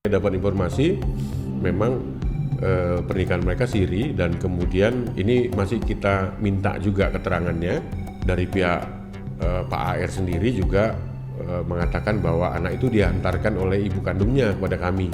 Saya dapat informasi memang pernikahan mereka siri, dan kemudian ini masih kita minta juga keterangannya dari pihak Pak AR sendiri juga mengatakan bahwa anak itu diantarkan oleh ibu kandungnya kepada kami,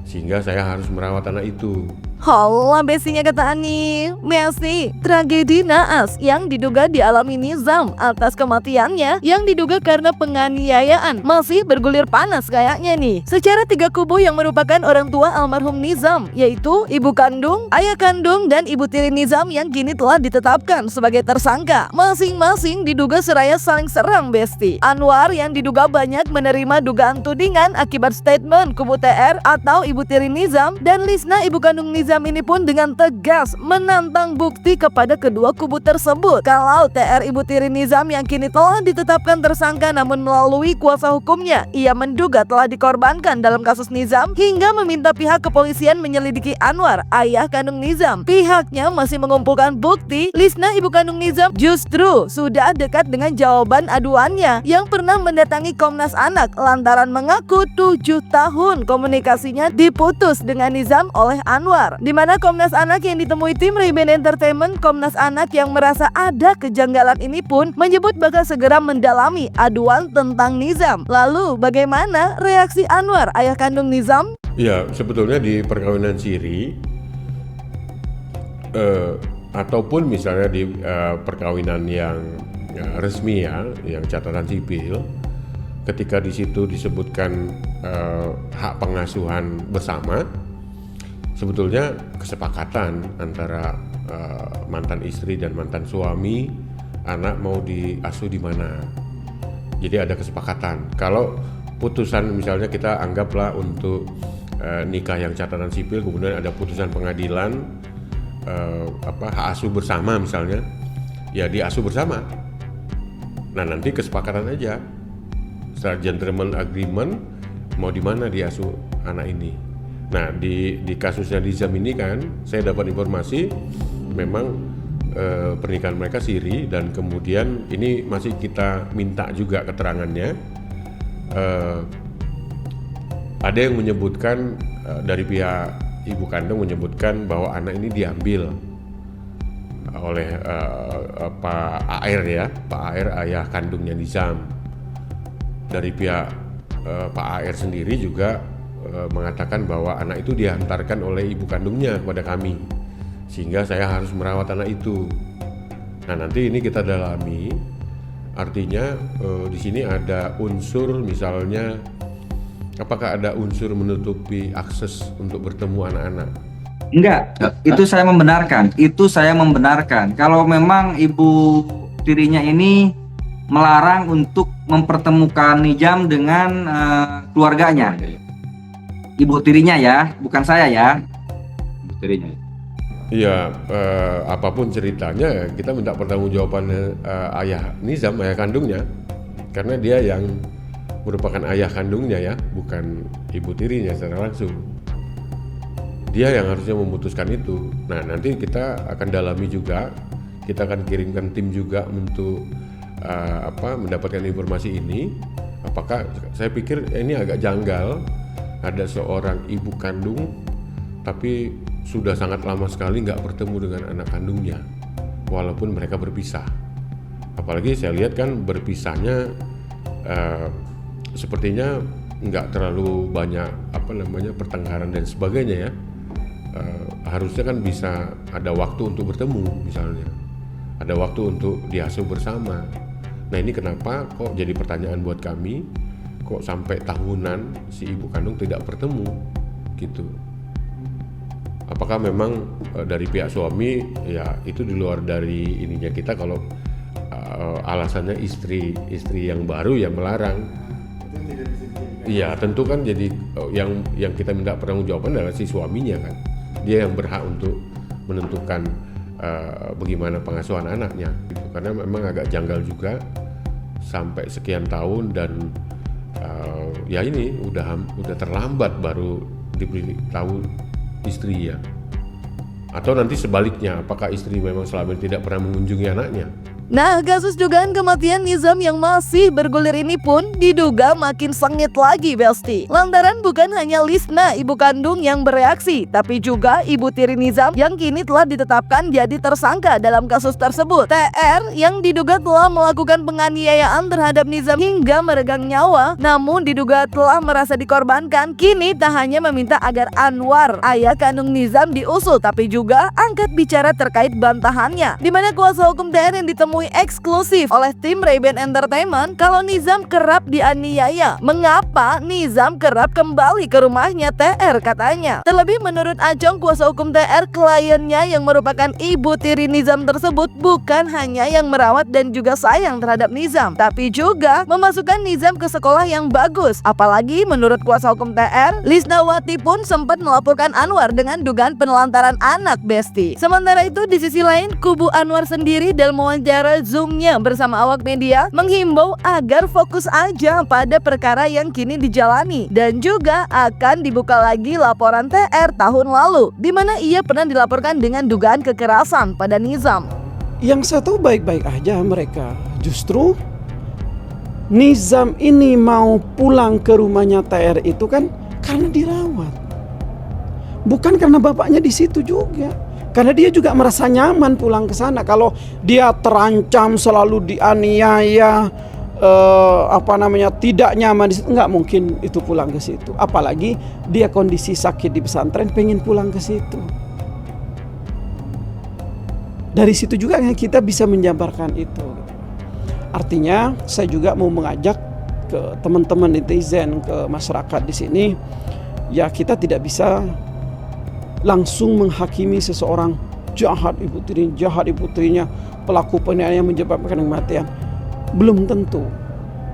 sehingga saya harus merawat anak itu. Hola besinya kata Ani, Messi, tragedi naas yang diduga dialami Nizam atas kematiannya yang diduga karena penganiayaan masih bergulir panas kayaknya nih. Secara tiga kubu yang merupakan orang tua almarhum Nizam, yaitu ibu kandung, ayah kandung, dan ibu tiri Nizam yang kini telah ditetapkan sebagai tersangka. Masing-masing diduga seraya saling serang besti. Anwar yang diduga banyak menerima dugaan tudingan akibat statement kubu TR atau ibu tiri Nizam, dan Lisna ibu kandung Nizam ini pun dengan tegas menantang bukti kepada kedua kubu tersebut. Kalau TR ibu tiri Nizam yang kini telah ditetapkan tersangka, namun melalui kuasa hukumnya ia menduga telah dikorbankan dalam kasus Nizam hingga meminta pihak kepolisian menyelidiki Anwar, ayah kandung Nizam. Pihaknya masih mengumpulkan bukti Lisna ibu kandung Nizam justru sudah dekat dengan jawaban aduannya yang pernah mendatangi Komnas Anak lantaran mengaku 7 tahun komunikasinya diputus dengan Nizam oleh Anwar, di mana Komnas Anak yang ditemui tim Ray-Ban Entertainment, Komnas Anak yang merasa ada kejanggalan ini pun menyebut bakal segera mendalami aduan tentang Nizam. Lalu bagaimana reaksi Anwar, ayah kandung Nizam? Ya, sebetulnya di perkawinan siri ataupun misalnya di perkawinan yang resmi ya, yang catatan sipil, ketika di situ disebutkan hak pengasuhan bersama, sebetulnya kesepakatan antara mantan istri dan mantan suami, anak mau diasuh di mana. Jadi ada kesepakatan. Kalau putusan misalnya kita anggaplah untuk nikah yang catatan sipil, kemudian ada putusan pengadilan hak asuh bersama misalnya, ya diasuh bersama. Nah nanti kesepakatan aja, secara gentleman agreement mau di mana diasuh anak ini. Nah di kasusnya Nizam ini kan saya dapat informasi memang pernikahan mereka siri, dan kemudian ini masih kita minta juga keterangannya. Ada yang menyebutkan dari pihak ibu kandung menyebutkan bahwa anak ini diambil oleh Pak AR ya, Pak AR ayah kandungnya Nizam. Dari pihak Pak AR sendiri juga mengatakan bahwa anak itu dihantarkan oleh ibu kandungnya kepada kami, sehingga saya harus merawat anak itu. Nah nanti ini kita dalami, artinya di sini ada unsur misalnya, apakah ada unsur menutupi akses untuk bertemu anak-anak? Enggak, itu saya membenarkan. Kalau memang ibu tirinya ini melarang untuk mempertemukan Nizam dengan keluarganya. Ibu tirinya ya, bukan saya ya. Ibu tirinya. Iya, apapun ceritanya kita minta pertanggungjawaban ayah Nizam, ayah kandungnya, karena dia yang merupakan ayah kandungnya ya, bukan ibu tirinya secara langsung. Dia yang harusnya memutuskan itu. Nah nanti kita akan dalami juga, kita akan kirimkan tim juga untuk mendapatkan informasi ini. Apakah, saya pikir ini agak janggal, ada seorang ibu kandung tapi sudah sangat lama sekali nggak bertemu dengan anak kandungnya walaupun mereka berpisah. Apalagi saya lihat kan berpisahnya sepertinya nggak terlalu banyak pertengkaran dan sebagainya ya. Harusnya kan bisa ada waktu untuk bertemu, misalnya ada waktu untuk diasuh bersama. Nah ini kenapa kok jadi pertanyaan buat kami, kok sampai tahunan si ibu kandung tidak bertemu gitu. Apakah memang dari pihak suami ya itu di luar dari ininya kita, kalau alasannya istri yang baru yang melarang. Iya tentu kan, jadi yang kita minta pertanggungjawaban adalah si suaminya kan. Dia yang berhak untuk menentukan bagaimana pengasuhan anaknya gitu. Karena memang agak janggal juga sampai sekian tahun, dan ya ini udah terlambat baru diberitahu istri ya. Atau nanti sebaliknya, apakah istri memang selama ini tidak pernah mengunjungi anaknya? Nah, kasus dugaan kematian Nizam yang masih bergulir ini pun diduga makin sengit lagi, Besti. Lantaran bukan hanya Lisna, ibu kandung yang bereaksi, tapi juga ibu tiri Nizam yang kini telah ditetapkan jadi tersangka dalam kasus tersebut. TR yang diduga telah melakukan penganiayaan terhadap Nizam hingga meregang nyawa, namun diduga telah merasa dikorbankan, kini tak hanya meminta agar Anwar, ayah kandung Nizam, diusut, tapi juga angkat bicara terkait bantahannya, di mana kuasa hukum TR yang ditemui eksklusif oleh tim Ray-Ban Entertainment kalau Nizam kerap dianiaya. Mengapa Nizam kerap kembali ke rumahnya TR, katanya. Terlebih menurut Acong, kuasa hukum TR, kliennya yang merupakan ibu tiri Nizam tersebut bukan hanya yang merawat dan juga sayang terhadap Nizam, tapi juga memasukkan Nizam ke sekolah yang bagus. Apalagi menurut kuasa hukum TR, Lisnawati pun sempat melaporkan Anwar dengan dugaan penelantaran anak, Besti. Sementara itu di sisi lain, kubu Anwar sendiri dalam wawancara Zoom-nya bersama awak media menghimbau agar fokus aja pada perkara yang kini dijalani, dan juga akan dibuka lagi laporan TR tahun lalu di mana ia pernah dilaporkan dengan dugaan kekerasan pada Nizam. Yang saya tahu baik-baik aja mereka. Justru Nizam ini mau pulang ke rumahnya TR itu kan karena dirawat, bukan karena bapaknya di situ juga. Karena dia juga merasa nyaman pulang ke sana. Kalau dia terancam, selalu dianiaya, tidak nyaman di situ, nggak mungkin itu pulang ke situ. Apalagi dia kondisi sakit di pesantren, pengen pulang ke situ. Dari situ juga kita bisa menjabarkan itu. Artinya saya juga mau mengajak ke teman-teman netizen, ke masyarakat di sini, ya kita tidak bisa langsung menghakimi seseorang jahat ibu tirinya, pelaku penganiayaan menyebabkan kematian. Belum tentu.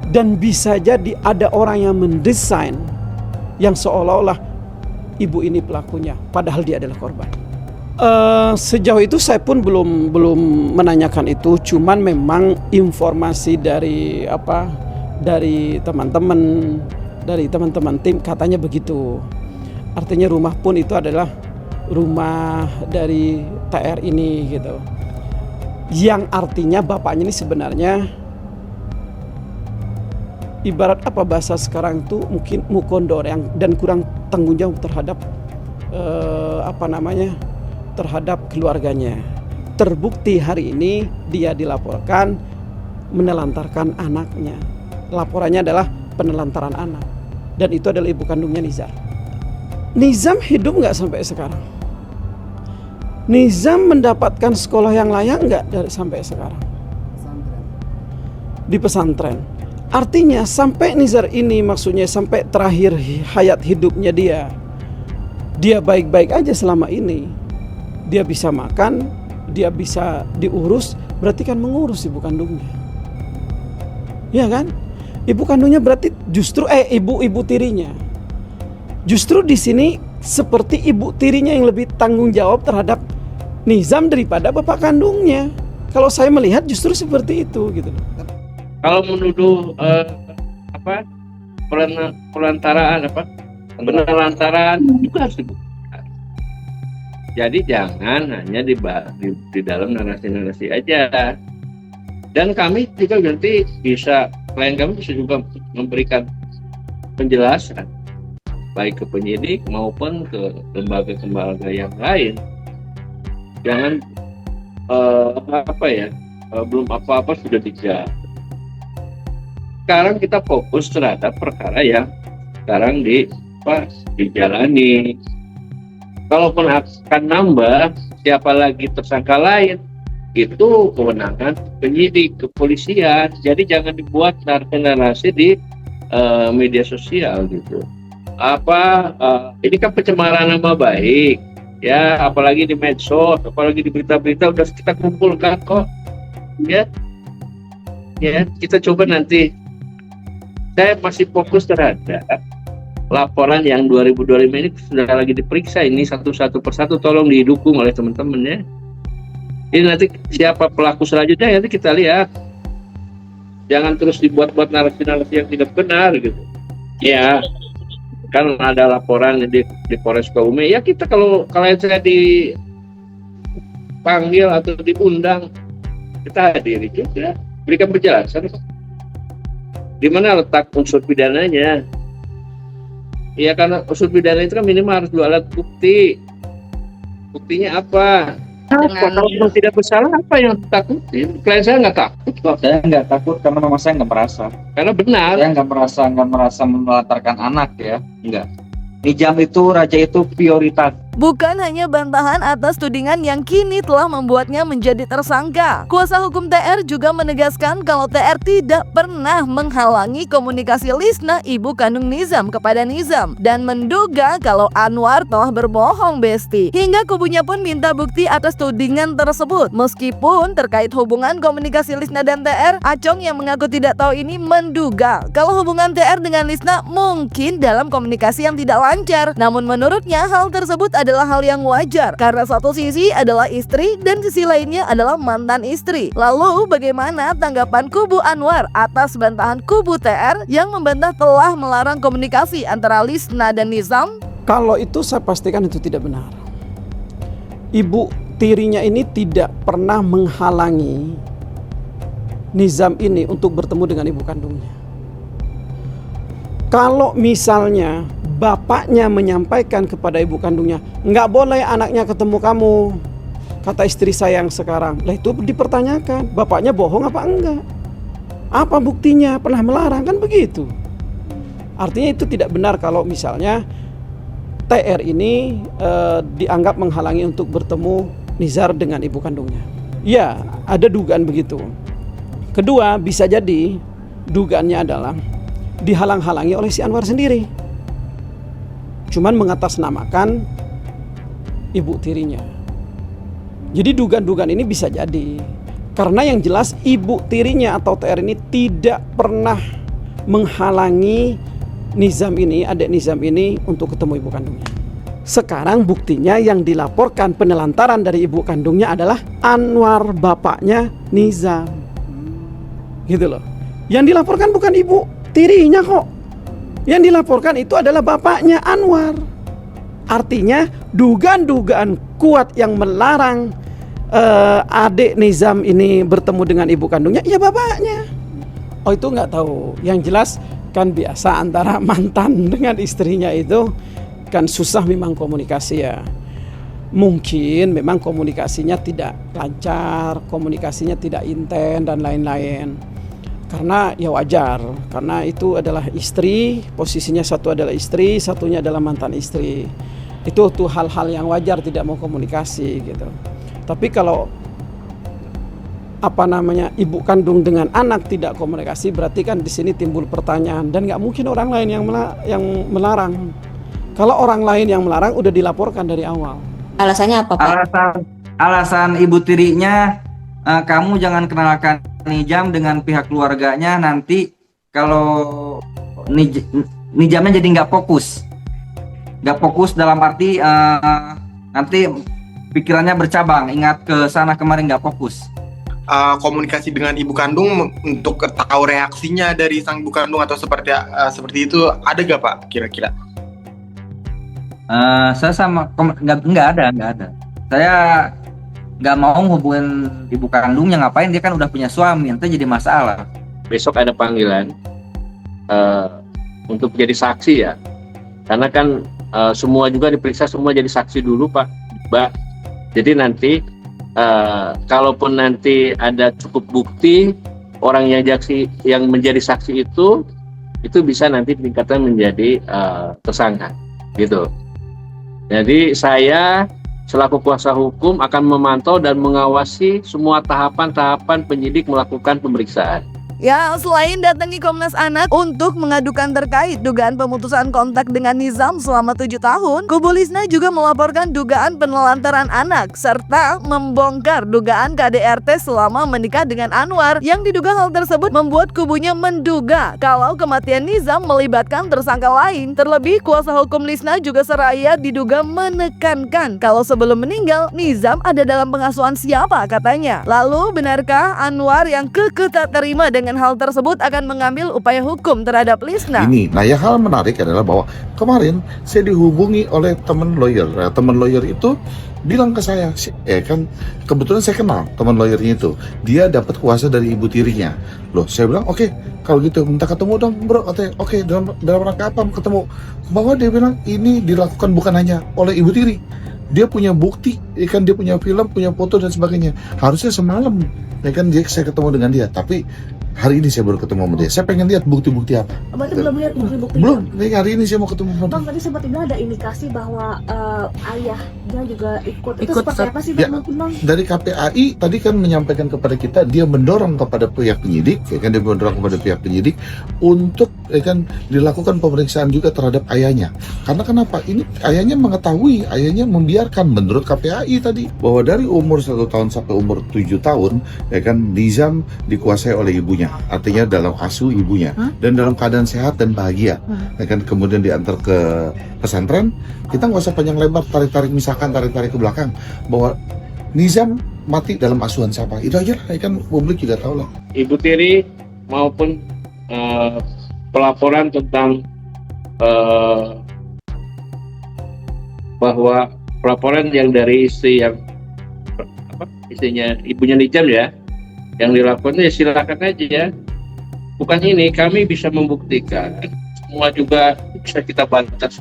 Dan bisa jadi ada orang yang mendesain yang seolah-olah ibu ini pelakunya, padahal dia adalah korban. Sejauh itu saya pun belum menanyakan itu, cuman memang informasi dari teman-teman tim katanya begitu. Artinya rumah pun itu adalah rumah dari TR ini gitu. Yang artinya bapaknya ini sebenarnya ibarat apa bahasa sekarang tuh mungkin mukondor dan kurang tanggung jawab terhadap terhadap keluarganya. Terbukti hari ini dia dilaporkan menelantarkan anaknya. Laporannya adalah penelantaran anak, dan itu adalah ibu kandungnya Nizam. Nizam hidup nggak sampai sekarang? Nizam mendapatkan sekolah yang layak nggak sampai sekarang? Di pesantren. Artinya sampai Nizar ini, maksudnya sampai terakhir hayat hidupnya dia baik-baik aja selama ini. Dia bisa makan, dia bisa diurus, berarti kan mengurus ibu kandungnya. Ya kan? Ibu kandungnya berarti justru ibu tirinya. Justru di sini seperti ibu tirinya yang lebih tanggung jawab terhadap Nizam daripada bapak kandungnya. Kalau saya melihat justru seperti itu gitu. Kalau menuduh penelantaran juga harus dibuktikan. Jadi jangan hanya di dalam narasi-narasi aja. Dan kami juga nanti klien kami bisa juga memberikan penjelasan baik ke penyidik maupun ke lembaga-lembaga yang lain. Jangan belum apa-apa sudah dijawab. Sekarang kita fokus terhadap perkara yang sekarang dijalani. Kalaupun akan nambah siapa lagi tersangka lain, itu kewenangan penyidik, kepolisian. Jadi jangan dibuat narasi di media sosial gitu. Ini kan pencemaran nama baik, ya, apalagi di medsos, apalagi di berita-berita udah kita kumpulkan kok, ya, kita coba nanti. Saya masih fokus terhadap laporan yang 2025 ini sudah lagi diperiksa ini satu persatu, tolong didukung oleh teman-teman ya. Ini nanti siapa pelaku selanjutnya nanti kita lihat. Jangan terus dibuat-buat narasi-narasi yang tidak benar gitu. Ya. Kan ada laporan di Polres Sukabumi, ya kita kalau saya dipanggil atau diundang kita hadiri juga, berikan penjelasan. Di mana letak unsur pidananya? Ya karena unsur pidana itu kan minimal harus 2 alat bukti. Buktinya apa? Kalau memang tidak bersalah, apa yang takutin? Klien saya nggak takut kok. Saya nggak takut karena memang saya nggak merasa. Karena benar. Saya nggak merasa menelantarkan anak ya, enggak. Nijam itu, raja itu prioritas. Bukan hanya bantahan atas tudingan yang kini telah membuatnya menjadi tersangka. Kuasa hukum TR juga menegaskan kalau TR tidak pernah menghalangi komunikasi Lisna, ibu kandung Nizam, kepada Nizam, dan menduga kalau Anwar telah berbohong Besti. Hingga kubunya pun minta bukti atas tudingan tersebut. Meskipun terkait hubungan komunikasi Lisna dan TR, Acong yang mengaku tidak tahu ini menduga kalau hubungan TR dengan Lisna mungkin dalam komunikasi yang tidak lancar. Namun menurutnya hal tersebut adalah hal yang wajar karena satu sisi adalah istri dan sisi lainnya adalah mantan istri. Lalu bagaimana tanggapan kubu Anwar atas bantahan kubu TR yang membantah telah melarang komunikasi antara Lisna dan Nizam? Kalau itu saya pastikan itu tidak benar. Ibu tirinya ini tidak pernah menghalangi Nizam ini untuk bertemu dengan ibu kandungnya. Kalau misalnya bapaknya menyampaikan kepada ibu kandungnya, nggak boleh anaknya ketemu kamu, kata istri saya yang sekarang. Lah itu dipertanyakan, bapaknya bohong apa enggak? Apa buktinya pernah melarang, kan begitu. Artinya itu tidak benar kalau misalnya TR ini dianggap menghalangi untuk bertemu Nizar dengan ibu kandungnya. Ya, ada dugaan begitu. Kedua, bisa jadi dugaannya adalah dihalang-halangi oleh si Anwar sendiri. Cuman mengatasnamakan ibu tirinya. Jadi dugaan-dugaan ini bisa jadi. Karena yang jelas ibu tirinya atau TR ini tidak pernah menghalangi Nizam ini, adik Nizam ini untuk ketemu ibu kandungnya. Sekarang buktinya yang dilaporkan penelantaran dari ibu kandungnya adalah Anwar, bapaknya Nizam. Gitu loh. Yang dilaporkan bukan ibu tirinya kok. Yang dilaporkan itu adalah bapaknya Anwar. Artinya dugaan-dugaan kuat yang melarang adik Nizam ini bertemu dengan ibu kandungnya, ya bapaknya. Oh itu nggak tahu. Yang jelas kan biasa antara mantan dengan istrinya itu kan susah memang komunikasi ya. Mungkin memang komunikasinya tidak lancar, komunikasinya tidak intens dan lain-lain. Karena ya wajar, karena itu adalah istri, posisinya satu adalah istri, satunya adalah mantan istri. Itu tuh hal-hal yang wajar tidak mau komunikasi gitu. Tapi kalau ibu kandung dengan anak tidak komunikasi, berarti kan di sini timbul pertanyaan dan nggak mungkin orang lain yang melarang. Kalau orang lain yang melarang udah dilaporkan dari awal. Alasannya apa, Pak? Alasan ibu tirinya, kamu jangan kenalkan Nijam dengan pihak keluarganya, nanti kalau Nijamnya jadi nggak fokus dalam arti nanti pikirannya bercabang, ingat ke sana kemarin nggak fokus. Komunikasi dengan ibu kandung untuk tahu reaksinya dari sang ibu kandung atau seperti itu ada gak Pak kira-kira? Saya sama nggak ada. Saya nggak mau hubungin ibu kandungnya, ngapain, dia kan udah punya suami, nanti jadi masalah. Besok ada panggilan untuk jadi saksi ya, karena kan semua juga diperiksa, semua jadi saksi dulu Pak, Mbak. Jadi nanti kalaupun nanti ada cukup bukti, orang yang menjadi saksi itu bisa nanti ditingkatkan menjadi tersangka gitu. Jadi saya selaku kuasa hukum akan memantau dan mengawasi semua tahapan-tahapan penyidik melakukan pemeriksaan. Ya, selain datangi Komnas Anak untuk mengadukan terkait dugaan pemutusan kontak dengan Nizam selama 7 tahun, kubu Lisna juga melaporkan dugaan penelantaran anak serta membongkar dugaan KDRT selama menikah dengan Anwar, yang diduga hal tersebut membuat kubunya menduga kalau kematian Nizam melibatkan tersangka lain. Terlebih, kuasa hukum Lisna juga seraya diduga menekankan kalau sebelum meninggal Nizam ada dalam pengasuhan siapa katanya. Lalu benarkah Anwar yang kekeh tak terima dengan dengan hal tersebut akan mengambil upaya hukum terhadap Lisna. Nah, yang hal menarik adalah bahwa kemarin saya dihubungi oleh teman lawyer. Nah, teman lawyer itu bilang ke saya, kan kebetulan saya kenal teman lawyernya itu. Dia dapat kuasa dari ibu tirinya. Loh, saya bilang, oke, kalau gitu minta ketemu dong, bro. Katanya, oke, dalam rangka apa ketemu? Bahwa dia bilang ini dilakukan bukan hanya oleh ibu tiri. Dia punya bukti, kan dia punya film, punya foto dan sebagainya. Harusnya semalam, kan saya ketemu dengan dia. Tapi hari ini saya baru ketemu sama dia. Saya pengen lihat bukti-bukti apa. Berarti belum lihat bukti-bukti? Belum. Hari ini saya mau ketemu sama dia. Bang, tadi sempat bilang ada indikasi bahwa ayahnya juga ikut. Itu Ikut, seperti apa sih ya, Bang? Bang? Dari KPAI tadi kan menyampaikan kepada kita, dia mendorong kepada pihak penyidik, kan dia mendorong kepada pihak penyidik untuk kan dilakukan pemeriksaan juga terhadap ayahnya. Karena kenapa? Ini ayahnya mengetahui, ayahnya membiarkan menurut KPAI tadi bahwa dari umur 1 tahun sampai umur 7 tahun, kan Nizam dikuasai oleh ibunya. Artinya dalam asuh ibunya dan dalam keadaan sehat dan bahagia. Kan kemudian diantar ke pesantren, kita nggak usah panjang lebar tarik-tarik ke belakang bahwa Nizam mati dalam asuhan siapa. Itu aja lah, kan publik juga tahu lah. Ibu tiri maupun pelaporan tentang bahwa pelaporan yang dari istri yang istrinya ibunya Nizam ya, yang dilakukan ya silakan aja ya. Bukan ini, kami bisa membuktikan semua juga bisa kita bantah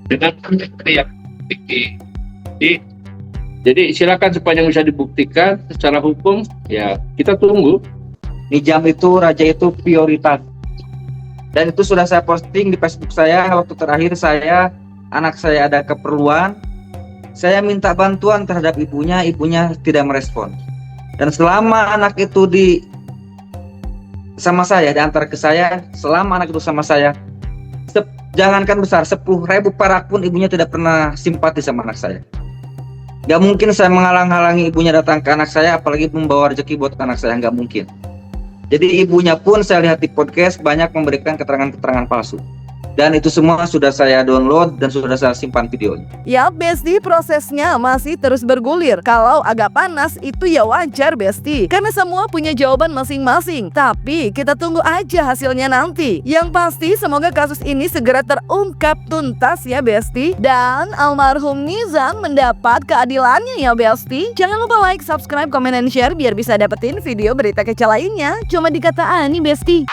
dengan yang jadi silakan sepanjang bisa dibuktikan secara hukum ya kita tunggu. Nizam itu, raja itu prioritas. Dan itu sudah saya posting di Facebook saya waktu terakhir anak saya ada keperluan. Saya minta bantuan terhadap ibunya tidak merespon. Dan selama anak itu sama saya, diantar ke saya, selama anak itu sama saya, jangankan besar, 10.000 perak pun ibunya tidak pernah simpati sama anak saya. Gak mungkin saya menghalang-halangi ibunya datang ke anak saya, apalagi membawa rezeki buat anak saya, gak mungkin. Jadi ibunya pun saya lihat di podcast banyak memberikan keterangan-keterangan palsu. Dan itu semua sudah saya download dan sudah saya simpan videonya. Ya Besti, prosesnya masih terus bergulir. Kalau agak panas itu ya wajar Besti, karena semua punya jawaban masing-masing. Tapi kita tunggu aja hasilnya nanti. Yang pasti semoga kasus ini segera terungkap tuntas ya Besti, dan almarhum Nizam mendapat keadilannya ya Besti. Jangan lupa like, subscribe, komen, dan share biar bisa dapetin video berita kece lainnya cuma di Kata Ani Besti.